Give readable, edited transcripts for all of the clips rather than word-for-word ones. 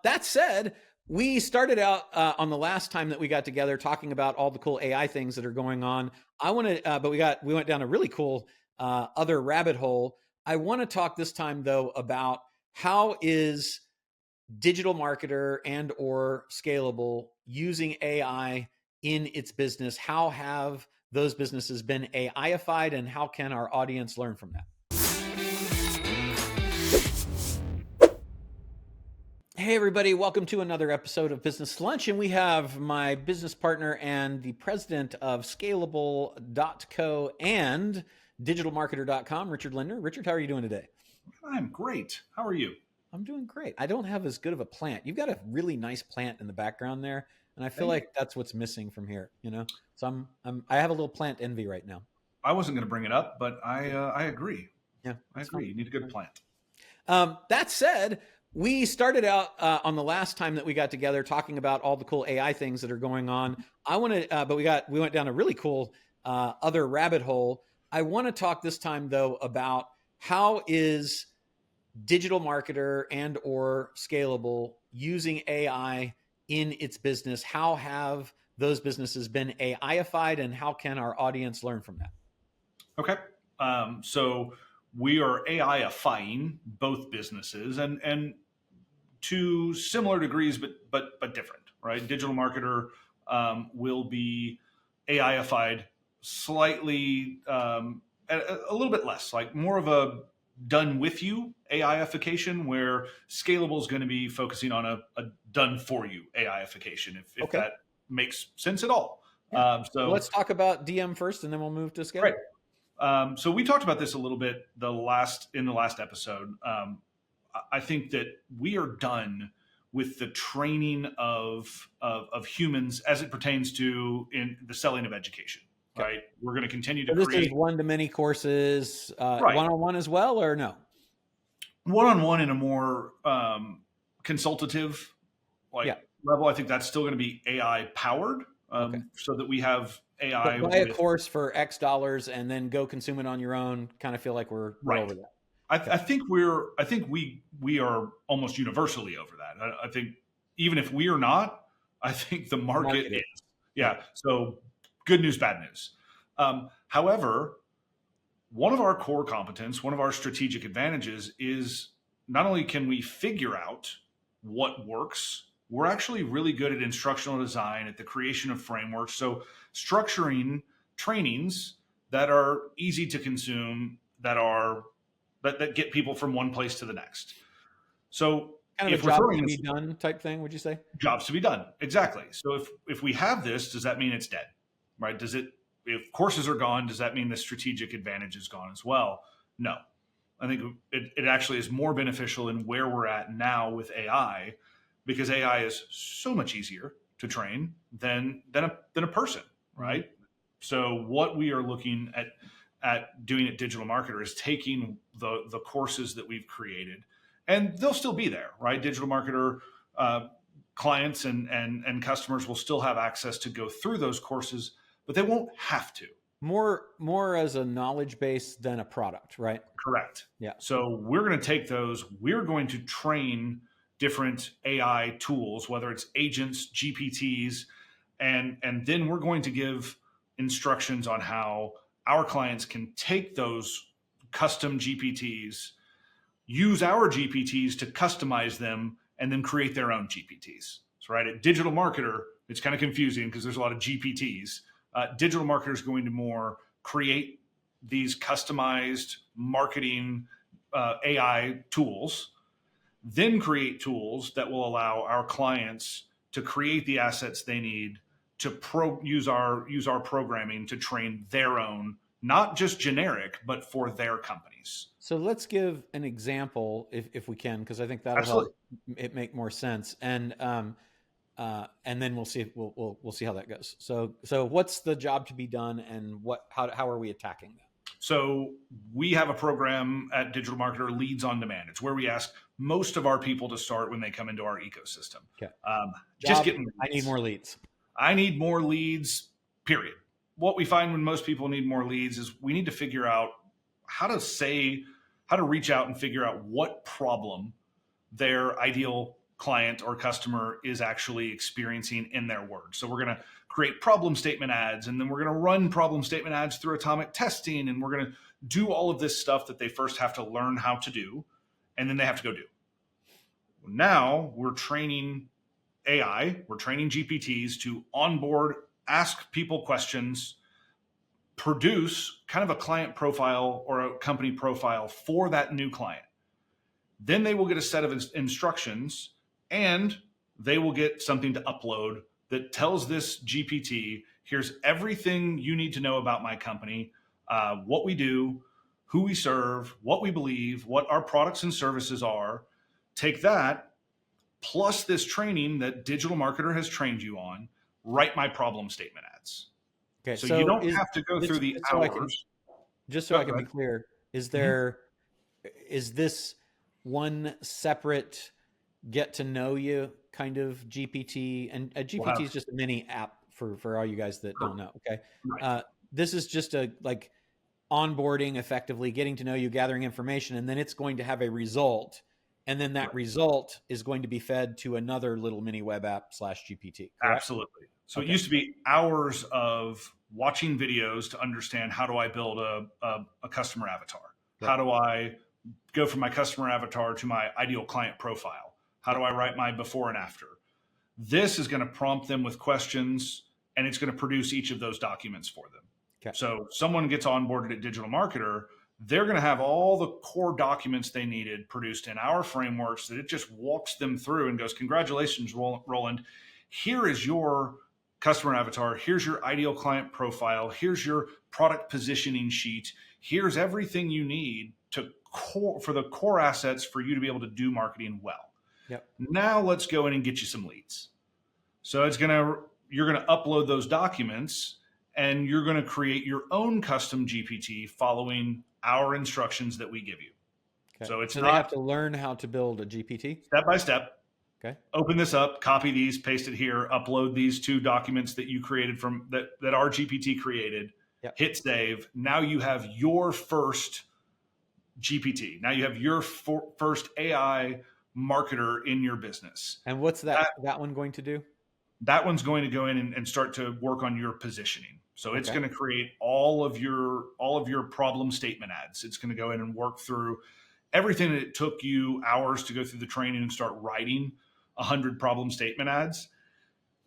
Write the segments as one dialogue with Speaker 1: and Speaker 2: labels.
Speaker 1: That said, we started out on the last time that we got together talking about all the cool AI things that are going on. I want to, but we went down a really cool other rabbit hole. I want to talk this time though about how is digital marketer and or scalable using AI in its business? How have those businesses been AIified, and how can our audience learn from that? Hey, everybody, welcome to another episode of Business Lunch. And we have my business partner and the president of Scalable.co and digitalmarketer.com, Richard Lindner. Richard, how are you doing today?
Speaker 2: I'm great. How are you?
Speaker 1: I'm doing great. I don't have as good of a plant. You've got a really nice plant in the background there, and I feel like that's what's missing from here, you know? So I have a little plant envy right now.
Speaker 2: I wasn't going to bring it up, but I agree.
Speaker 1: Yeah,
Speaker 2: I agree. Fun. You need a good plant.
Speaker 1: That said, we started out on the last time that we got together talking about all the cool AI things that are going on. I want to, but we went down a really cool other rabbit hole. I want to talk this time though about how is digital marketer and or scalable using AI in its business? How have those businesses been AIified, and how can our audience learn from that?
Speaker 2: Okay. So we are AIifying both businesses and to similar degrees, but different, right? Digital marketer will be AIified slightly, a little bit less, like more of a done with you AIification, where scalable is going to be focusing on a done for you AIification, if that makes sense at all.
Speaker 1: Yeah. So let's talk about DM first, and then we'll move to scalable.
Speaker 2: Right. So we talked about this a little bit in the last episode. I think that we are done with the training of humans as it pertains to in the selling of education. Right. We're going to continue to create.
Speaker 1: This is one-to-many courses, one-on-one as well, or no?
Speaker 2: One-on-one in a more consultative level. I think that's still going to be AI powered, so that we have AI.
Speaker 1: But buy a course for X dollars and then go consume it on your own. Kind of feel like we're over that.
Speaker 2: I think we are almost universally over that. I think even if we are not, I think the market is. Yeah. So good news, bad news. However, one of our core competence, one of our strategic advantages is not only can we figure out what works, we're actually really good at instructional design, at the creation of frameworks. So structuring trainings that are easy to consume, that get people from one place to the next. So
Speaker 1: kind of a jobs to be done type thing, would you say?
Speaker 2: Jobs to be done. Exactly. So if we have this, does that mean it's dead? Right? If courses are gone, does that mean the strategic advantage is gone as well? No. I think it actually is more beneficial in where we're at now with AI, because AI is so much easier to train than a person, right? So what we are looking at doing at Digital Marketer is taking the courses that we've created, and they'll still be there, right? Digital Marketer clients and customers will still have access to go through those courses, but they won't have to.
Speaker 1: More as a knowledge base than a product, right?
Speaker 2: Correct.
Speaker 1: Yeah.
Speaker 2: So we're going to take those. We're going to train different AI tools, whether it's agents, GPTs, and then we're going to give instructions on how our clients can take those custom GPTs, use our GPTs to customize them, and then create their own GPTs. So right at Digital Marketer, it's kind of confusing because there's a lot of GPTs. Digital Marketer is going to more create these customized marketing AI tools, then create tools that will allow our clients to create the assets they need to use our programming to train their own, not just generic, but for their companies.
Speaker 1: So let's give an example if we can, because I think that'll help it make more sense. And then we'll see we'll see how that goes. So what's the job to be done, and how are we attacking that?
Speaker 2: So we have a program at Digital Marketer, Leads on Demand. It's where we ask most of our people to start when they come into our ecosystem.
Speaker 1: Okay.
Speaker 2: Just getting leads.
Speaker 1: I need more leads.
Speaker 2: I need more leads, period. What we find when most people need more leads is we need to figure out how to reach out and figure out what problem their ideal client or customer is actually experiencing in their words. So we're going to create problem statement ads, and then we're going to run problem statement ads through atomic testing, and we're going to do all of this stuff that they first have to learn how to do, and then they have to go do. Now we're training AI, we're training GPTs to onboard, ask people questions, produce kind of a client profile or a company profile for that new client. Then they will get a set of instructions, and they will get something to upload that tells this GPT, here's everything you need to know about my company, what we do, who we serve, what we believe, what our products and services are. Take that, plus this training that Digital Marketer has trained you on, write my problem statement ads.
Speaker 1: Okay,
Speaker 2: so you don't have to go through the hours.
Speaker 1: Just so I can be clear, is this one separate get to know you kind of GPT? And a GPT is just a mini app for all you guys that don't know. Okay.
Speaker 2: Right.
Speaker 1: This is just a like onboarding, effectively getting to know you, gathering information, and then it's going to have a result. And then that result is going to be fed to another little mini web app / GPT. Correct?
Speaker 2: Absolutely. So it used to be hours of watching videos to understand, how do I build a customer avatar? Right. How do I go from my customer avatar to my ideal client profile? How do I write my before and after? This is going to prompt them with questions, and it's going to produce each of those documents for them. Okay. So someone gets onboarded at Digital Marketer, they're going to have all the core documents they needed produced in our frameworks that it just walks them through and goes, congratulations, Roland. Here is your customer avatar. Here's your ideal client profile. Here's your product positioning sheet. Here's everything you need for the core assets for you to be able to do marketing well.
Speaker 1: Yep.
Speaker 2: Now let's go in and get you some leads. So you're going to upload those documents, and you're going to create your own custom GPT following our instructions that we give you.
Speaker 1: Okay.
Speaker 2: So
Speaker 1: they have to learn how to build a GPT
Speaker 2: step by step.
Speaker 1: Okay.
Speaker 2: Open this up, copy these, paste it here, upload these 2 documents that you created from that our GPT created. Yep. Hit save. Now you have your first GPT. Now you have your first AI marketer in your business.
Speaker 1: And what's that one going to do?
Speaker 2: That one's going to go in and start to work on your positioning. So it's going to create all of your problem statement ads. It's going to go in and work through everything that it took you hours to go through the training and start writing 100 problem statement ads.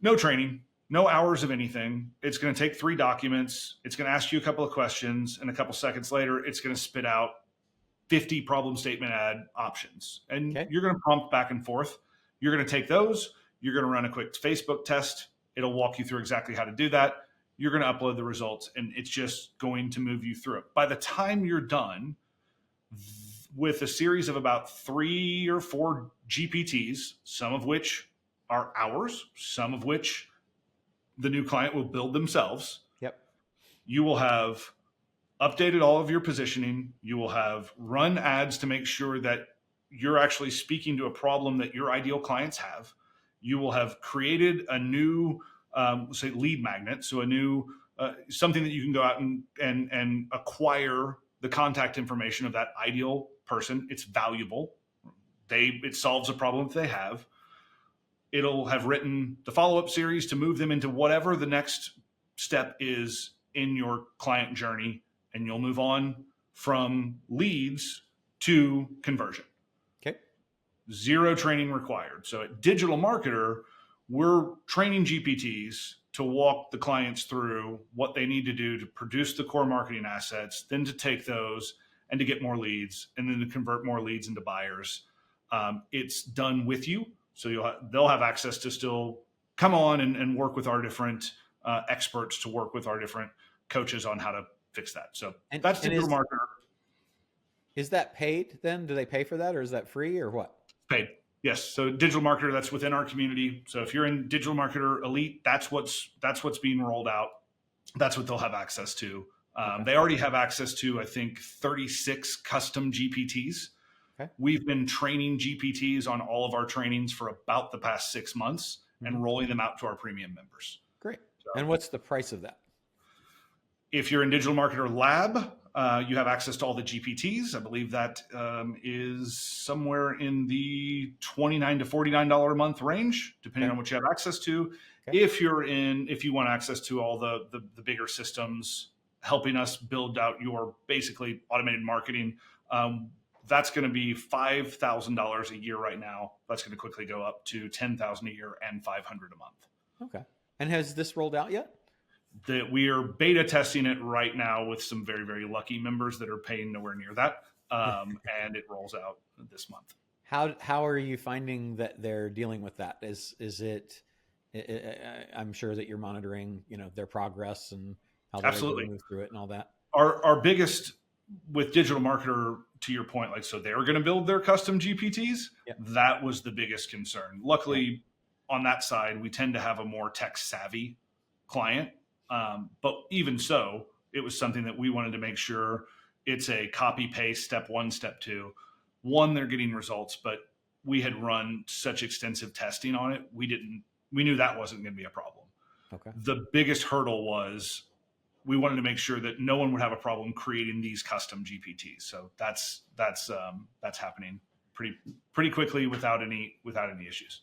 Speaker 2: No training, no hours of anything. It's going to take 3 documents. It's going to ask you a couple of questions, and a couple seconds later, it's going to spit out 50 problem statement ad options. And you're going to prompt back and forth. You're going to take those. You're going to run a quick Facebook test. It'll walk you through exactly how to do that. You're going to upload the results, and it's just going to move you through it. By the time you're done with a series of about 3 or 4 GPTs, some of which are ours, some of which the new client will build themselves.
Speaker 1: Yep.
Speaker 2: You will have updated all of your positioning. You will have run ads to make sure that you're actually speaking to a problem that your ideal clients have. You will have created a new, say, lead magnet. So a new, something that you can go out and acquire the contact information of that ideal person. It's valuable. It solves a problem that they have. It'll have written the follow-up series to move them into whatever the next step is in your client journey, and you'll move on from leads to conversion.
Speaker 1: Okay.
Speaker 2: 0 training required. So at Digital Marketer, we're training GPTs to walk the clients through what they need to do to produce the core marketing assets, then to take those and to get more leads, and then to convert more leads into buyers. It's done with you. So they'll have access to still come on and work with our different experts, to work with our different coaches on how to fix that. So that's Digital Marketer.
Speaker 1: Is that paid then? Do they pay for that, or is that free, or what?
Speaker 2: Paid. Yes. So Digital Marketer, that's within our community. So if you're in Digital Marketer Elite, that's what's being rolled out. That's what they'll have access to. They already have access to, I think, 36 custom GPTs. Okay. We've been training GPTs on all of our trainings for about the past 6 months and rolling them out to our premium members.
Speaker 1: Great. So, and what's the price of that?
Speaker 2: If you're in Digital Marketer Lab, You have access to all the GPTs. I believe that is somewhere in the $29 to $49 a month range, depending on what you have access to. Okay. If you want access to all the bigger systems, helping us build out your basically automated marketing, that's going to be $5,000 a year right now. That's going to quickly go up to $10,000 a year and $500 a month.
Speaker 1: Okay. And has this rolled out yet?
Speaker 2: That we are beta testing it right now with some very, very lucky members that are paying nowhere near that. And it rolls out this month.
Speaker 1: How are you finding that they're dealing with that? Is it, I'm sure that you're monitoring, their progress and how they're able to move through it and all that.
Speaker 2: Our biggest with digital marketer, to your point, like, so they're going to build their custom GPTs. Yeah. That was the biggest concern. Luckily on that side, we tend to have a more tech savvy client. But even so, it was something that we wanted to make sure it's a copy paste, step one, step two. One, they're getting results, but we had run such extensive testing on it. We knew that wasn't going to be a problem. Okay. The biggest hurdle was we wanted to make sure that no one would have a problem creating these custom GPTs. So that's happening pretty quickly without any issues.